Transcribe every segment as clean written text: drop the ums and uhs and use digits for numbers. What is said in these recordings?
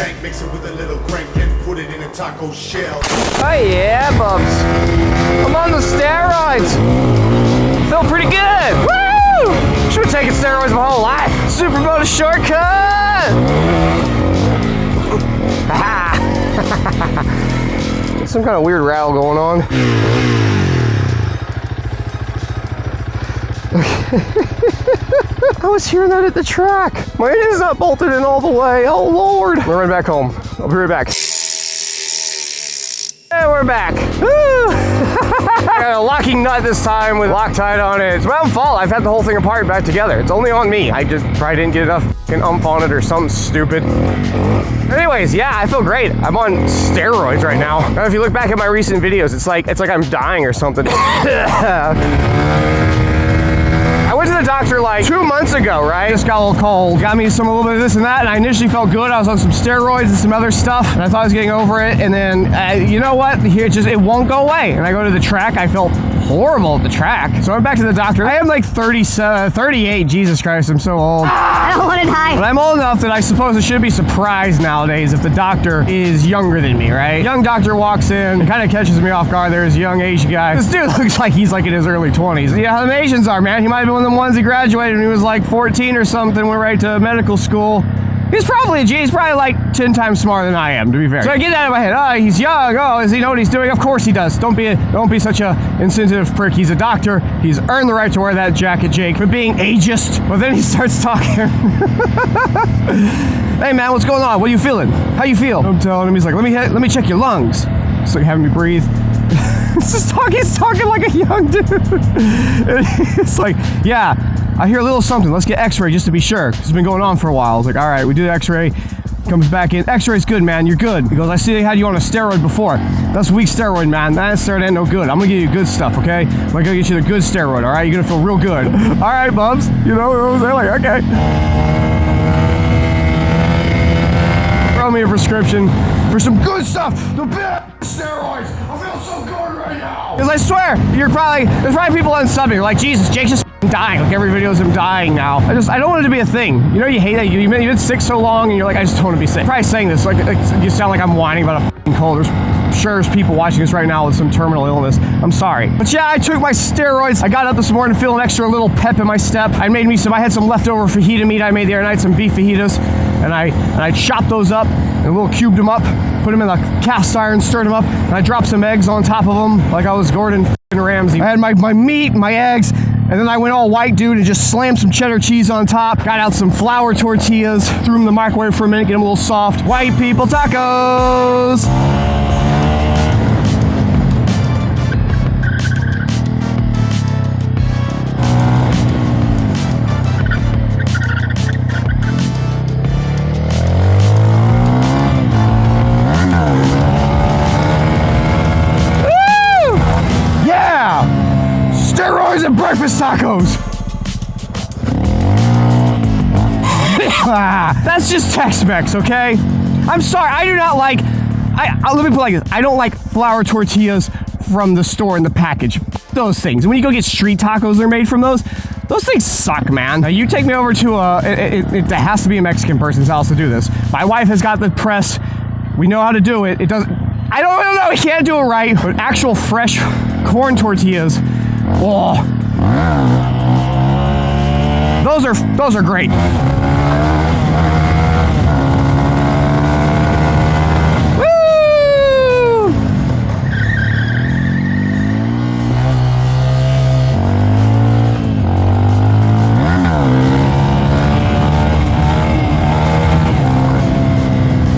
dank, mix it with a little crank and put it in a taco shell. Oh yeah, Bubs. I'm on the steroids. Feel pretty good. Woo! Should have taken steroids my whole life. Supermoto shortcut. Some kind of weird rattle going on. I was hearing that at the track. My engine's not bolted in all the way. Oh Lord. I'm gonna run back home. I'll be right back. And we're back. I got a locking nut this time with Loctite on it. It's my own fault. I've had the whole thing apart back together. It's only on me. I just probably didn't get enough fucking umph on it or something stupid. Anyways, yeah, I feel great. I'm on steroids right now. Now, if you look back at my recent videos, it's like I'm dying or something. I went to the doctor like 2 months ago, right? Just got a little cold. Got me a little bit of this and that, and I initially felt good. I was on some steroids and some other stuff, and I thought I was getting over it. And then, you know what? Here, it won't go away. And I go to the track. I felt horrible at the track. So I went back to the doctor. I am like 38. Jesus Christ, I'm so old. I don't want to die. But I'm old enough that I suppose I shouldn't be surprised nowadays if the doctor is younger than me, right? Young doctor walks in and kind of catches me off guard. There's a young Asian guy. This dude looks like he's like in his early 20s. You know how the Asians are, man. He might have been one of the ones that graduated when he was like 14 or something, went right to medical school. He's probably a G. He's probably like 10 times smarter than I am, to be fair. So I get that in my head. Oh, he's young. Oh, does he know what he's doing? Of course he does. Don't be such a insensitive prick. He's a doctor. He's earned the right to wear that jacket, Jake, for being ageist. But then he starts talking. Hey man, what's going on? What are you feeling? How you feel? I'm telling him. He's like, let me check your lungs. He's like having me breathe. He's talking like a young dude. It's like, yeah, I hear a little something. Let's get Xray just to be sure. It's been going on for a while. I was like, all right, we do the Xray. Comes back in. X-ray's good, man. You're good. He goes, I see they had you on a steroid before. That's weak steroid, man. That steroid ain't no good. I'm gonna give you good stuff, okay? I'm gonna get you the good steroid, all right? You're gonna feel real good. All right, Bubs. You know, they're like, okay. Throw me a prescription for some good stuff. The best steroids. I feel so good right now. Because I swear, there's probably people unsubbing like, Jesus, Jake's just dying. Like every video is him dying now. I don't want it to be a thing. You know, you hate that. You've been sick so long and you're like, I just don't want to be sick. I'm probably saying this like you sound like I'm whining about a cold. There's people watching this right now with some terminal illness. I'm sorry. But yeah, I took my steroids. I got up this morning feeling extra little pep in my step. I had some leftover fajita meat I made the other night, some beef fajitas, and I chopped those up and a little cubed them up, put them in the cast iron, stirred them up, and I dropped some eggs on top of them like I was Gordon Ramsay. I had my meat, my eggs, and then I went all white dude and just slammed some cheddar cheese on top, got out some flour tortillas, threw them in the microwave for a minute, get them a little soft. White people tacos! And breakfast tacos. That's just Tex-Mex, okay? I'm sorry, I do not like, let me put it like this. I don't like flour tortillas from the store in the package. Those things. And when you go get street tacos, they're made from those things suck, man. Now you take me over to it has to be a Mexican person's house to do this. My wife has got the press. We know how to do it. It doesn't, I don't know, we can't do it right, but actual fresh corn tortillas, oh, those are great. Woo!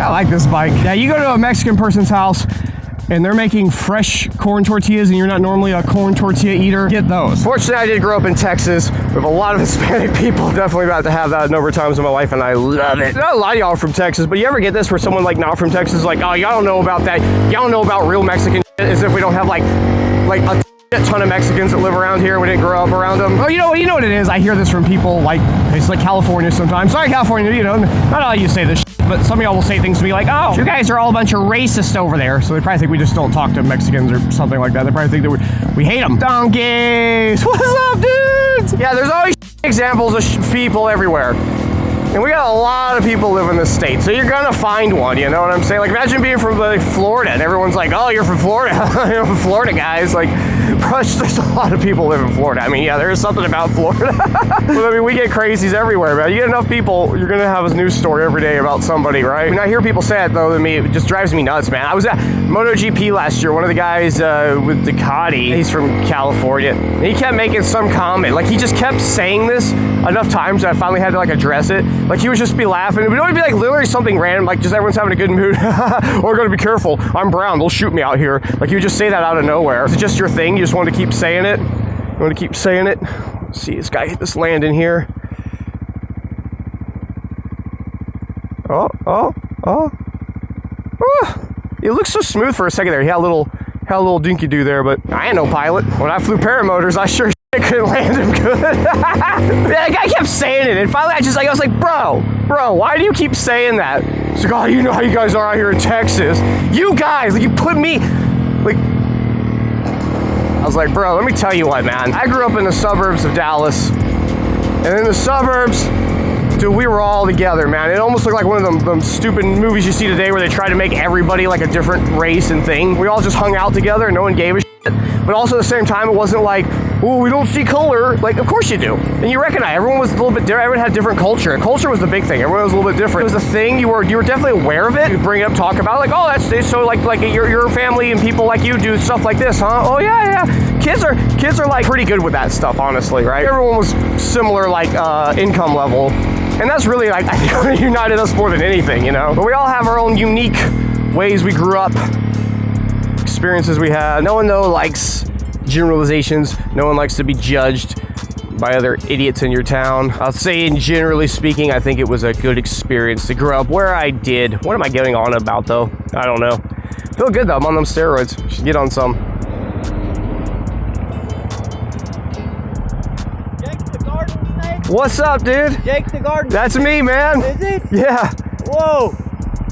I like this bike. Yeah, you go to a Mexican person's house and they're making fresh corn tortillas and you're not normally a corn tortilla eater, get those. Fortunately, I did grow up in Texas. We have a lot of Hispanic people. Definitely about to have that a number of times in my life, and I love it. Not a lot of y'all are from Texas, but you ever get this where someone like not from Texas is like, oh, y'all don't know about that. Y'all don't know about real Mexican shit, as if we don't have like a ton of Mexicans that live around here. We didn't grow up around them. Oh, you know what it is? I hear this from people like, it's like California sometimes. Sorry, California, you know, not all you say this shit, but some of y'all will say things to me like, oh, you guys are all a bunch of racists over there. So they probably think we just don't talk to Mexicans or something like that. They probably think that we hate them. Donkeys! What's up, dudes? Yeah, there's always examples of people everywhere. And we got a lot of people live in this state, so you're gonna find one, you know what I'm saying? Like, imagine being from like Florida and everyone's like, oh, you're from Florida. You're from Florida, guys. Like, there's a lot of people live in Florida. I mean, yeah, there is something about Florida. But I mean, we get crazies everywhere, man. You get enough people, you're gonna have a news story every day about somebody, right? I mean, I hear people say it though, to me, it just drives me nuts, man. I was at MotoGP last year. One of the guys with Ducati, he's from California, and he kept making some comment. Like, he just kept saying this enough times that I finally had to like address it. Like, he would just be laughing. It would always be like literally something random, like just everyone's having a good mood. Or gotta be careful, I'm brown, they'll shoot me out here. Like, he would just say that out of nowhere. Is it just your thing? You just want to keep saying it? You want to keep saying it? Let's see, this guy hit this land in here. Oh. It looks so smooth for a second there. He had a little dinky do there, but I ain't no pilot. When I flew paramotors, I sure couldn't land him good. Yeah, that guy kept saying it, and finally I was like, bro, why do you keep saying that? He's like, oh, you know how you guys are out here in Texas. You guys, like, you put me, like, I was like, bro, let me tell you what, man. I grew up in the suburbs of Dallas, and in the suburbs, dude, we were all together, man. It almost looked like one of them stupid movies you see today where they try to make everybody like a different race and thing. We all just hung out together and no one gave a shit. But also at the same time, it wasn't like, oh, we don't see color. Like, of course you do. And you recognize everyone was a little bit different. Everyone had different culture. And culture was the big thing. Everyone was a little bit different. It was a thing. You were definitely aware of it. You bring it up, talk about it. Like, oh, that's so like your family and people like you do stuff like this, huh? Oh yeah. Kids are like pretty good with that stuff, honestly, right? Everyone was similar like income level. And that's really, like, I think what united us more than anything, you know? But we all have our own unique ways we grew up, experiences we had. No one, though, likes generalizations. No one likes to be judged by other idiots in your town. I'll say, generally speaking, I think it was a good experience to grow up where I did. What am I getting on about, though? I don't know. Feel good, though. I'm on them steroids. Should get on some. What's up, dude? Jake the Garden. That's me, man. Is it? Yeah. Whoa.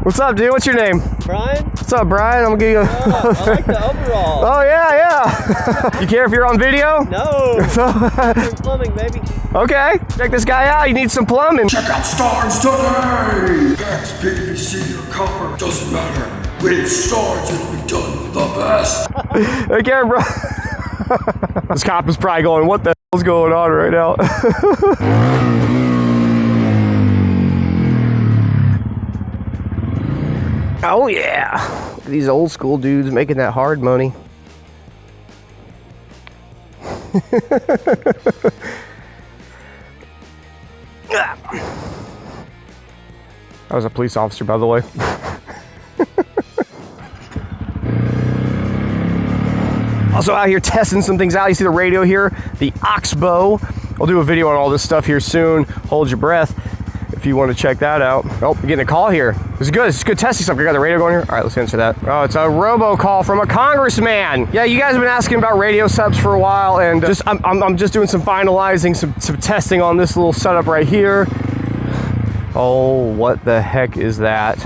What's up, dude? What's your name? Brian. What's up, Brian? I'm gonna give you a... I like the overall. Oh, yeah. You care if you're on video? No. Starnes Plumbing, baby. Okay. Check this guy out. You need some plumbing. Check out Starnes today! Gas, PVC, or copper, doesn't matter. With Starnes, it'll be done the best. Okay, bro. This cop is probably going, what the hell's going on right now? Oh yeah. Look at these old school dudes making that hard money. I was a police officer, by the way. Also out here testing some things out. You see the radio here, the Oxbow. I'll do a video on all this stuff here soon. Hold your breath if you want to check that out. Oh, you're getting a call here. This is good. This is good testing stuff. You got the radio going here? All right, let's answer that. Oh, it's a robocall from a congressman. Yeah, you guys have been asking about radio subs for a while, and I'm just doing some finalizing, some testing on this little setup right here. Oh, what the heck is that?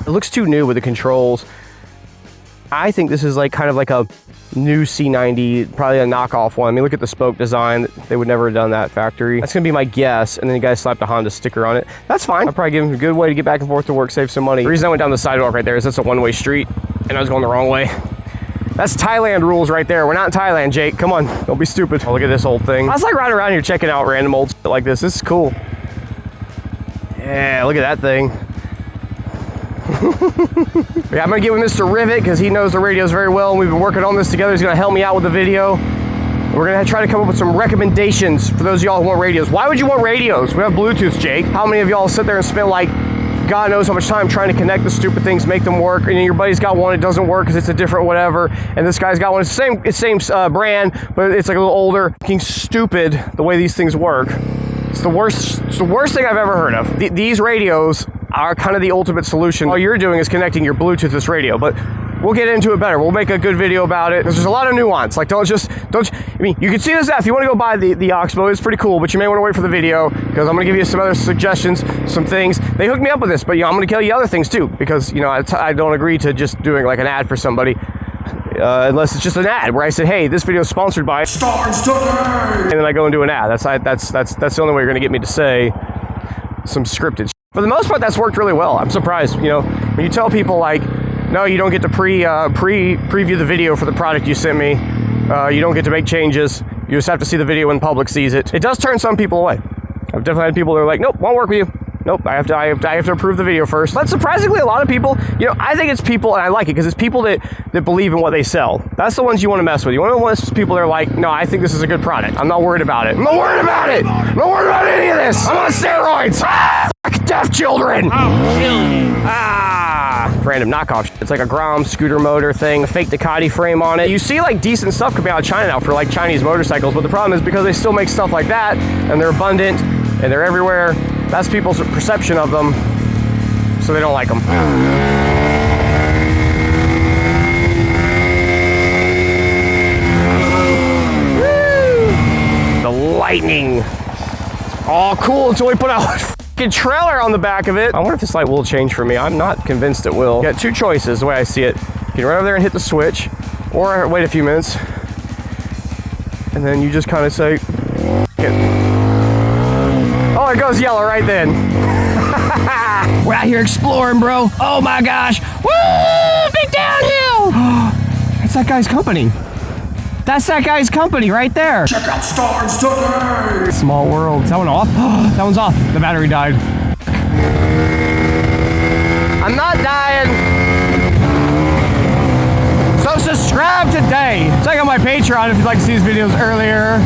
It looks too new with the controls. I think this is like kind of like a new C90, probably a knockoff one. I mean, look at the spoke design. They would never have done that factory. That's gonna be my guess. And then you guys slapped a Honda sticker on it. That's fine. I'll probably give them a good way to get back and forth to work, save some money. The reason I went down the sidewalk right there is that's a one-way street and I was going the wrong way. That's Thailand rules right there. We're not in Thailand, Jake. Come on, don't be stupid. Oh, look at this old thing. I was like riding around here checking out random old shit like this. This is cool. Yeah, look at that thing. Yeah, I'm gonna get with Mr. Rivet because he knows the radios very well and we've been working on this together. He's gonna help me out with the video. We're gonna try to come up with some recommendations for those of y'all who want radios. Why would you want radios? We have Bluetooth, Jake. How many of y'all sit there and spend like God knows how much time trying to connect the stupid things, make them work, and your buddy's got one, it doesn't work because it's a different whatever, and this guy's got one, it's the same brand, but it's like a little older. Fucking stupid the way these things work. It's the worst thing I've ever heard of. These radios are kind of the ultimate solution. All you're doing is connecting your Bluetooth to this radio, but we'll get into it better. We'll make a good video about it. There's a lot of nuance. Like, I mean, you can see this if you want to go buy the Oxbow. It's pretty cool, but you may want to wait for the video because I'm going to give you some other suggestions, some things. They hooked me up with this, but I'm going to tell you other things too because I don't agree to just doing like an ad for somebody. unless it's just an ad where I said, hey, this video is sponsored by Starnes today. and then I go and do an ad. That's the only way you're gonna get me to say some scripted. For the most part, that's worked really well. I'm surprised. You know, when you tell people like, no, you don't get to preview the video for the product you sent me. You don't get to make changes. You just have to see the video when the public sees it. It does turn some people away. I've definitely had people that are like, nope, won't work with you. Nope, I have to approve the video first. But surprisingly, a lot of people, you know, I think it's people, and I like it because it's people that believe in what they sell. That's the ones you want to mess with. You want to mess with people that are like, no, I think this is a good product. I'm not worried about it. I'm not worried about it. I'm not worried about any of this. I'm on steroids. Ah, fuck deaf children. Random knockoff. It's like a Grom scooter motor thing, a fake Ducati frame on it. You see like decent stuff coming out of China now for like Chinese motorcycles, but the problem is because they still make stuff like that, and they're abundant, and they're everywhere, that's people's perception of them, so they don't like them. Woo! The lightning. All cool until we put a fucking trailer on the back of it. I wonder if this light will change for me. I'm not convinced it will. You got two choices the way I see it. You can run over there and hit the switch, or wait a few minutes, and then you just kind of say, oh, it goes yellow right then. We're out here exploring, bro. Oh my gosh. Woo! Big downhill. That's that guy's company. That's that guy's company right there. Check out Starnes today. Small world. Is that one off? That one's off. The battery died. I'm not dying. So subscribe today. Check out my Patreon if you'd like to see these videos earlier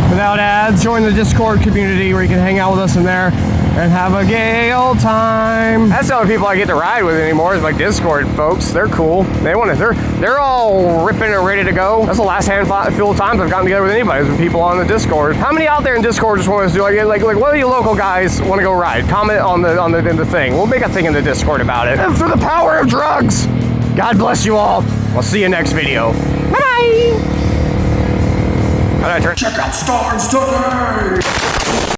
without ads. Join the Discord community where you can hang out with us in there and have a gay old time. That's the only people I get to ride with anymore is my Discord folks. They're cool. They're all ripping and ready to go. That's the last handful of times I've gotten together with anybody, with people on the Discord. How many out there in Discord just want us to do like what do you local guys want to go ride? Comment in the thing. We'll make a thing in the Discord about it. And through the power of drugs. God bless you all. I'll see you next video. Bye-bye. Check out Starnes today.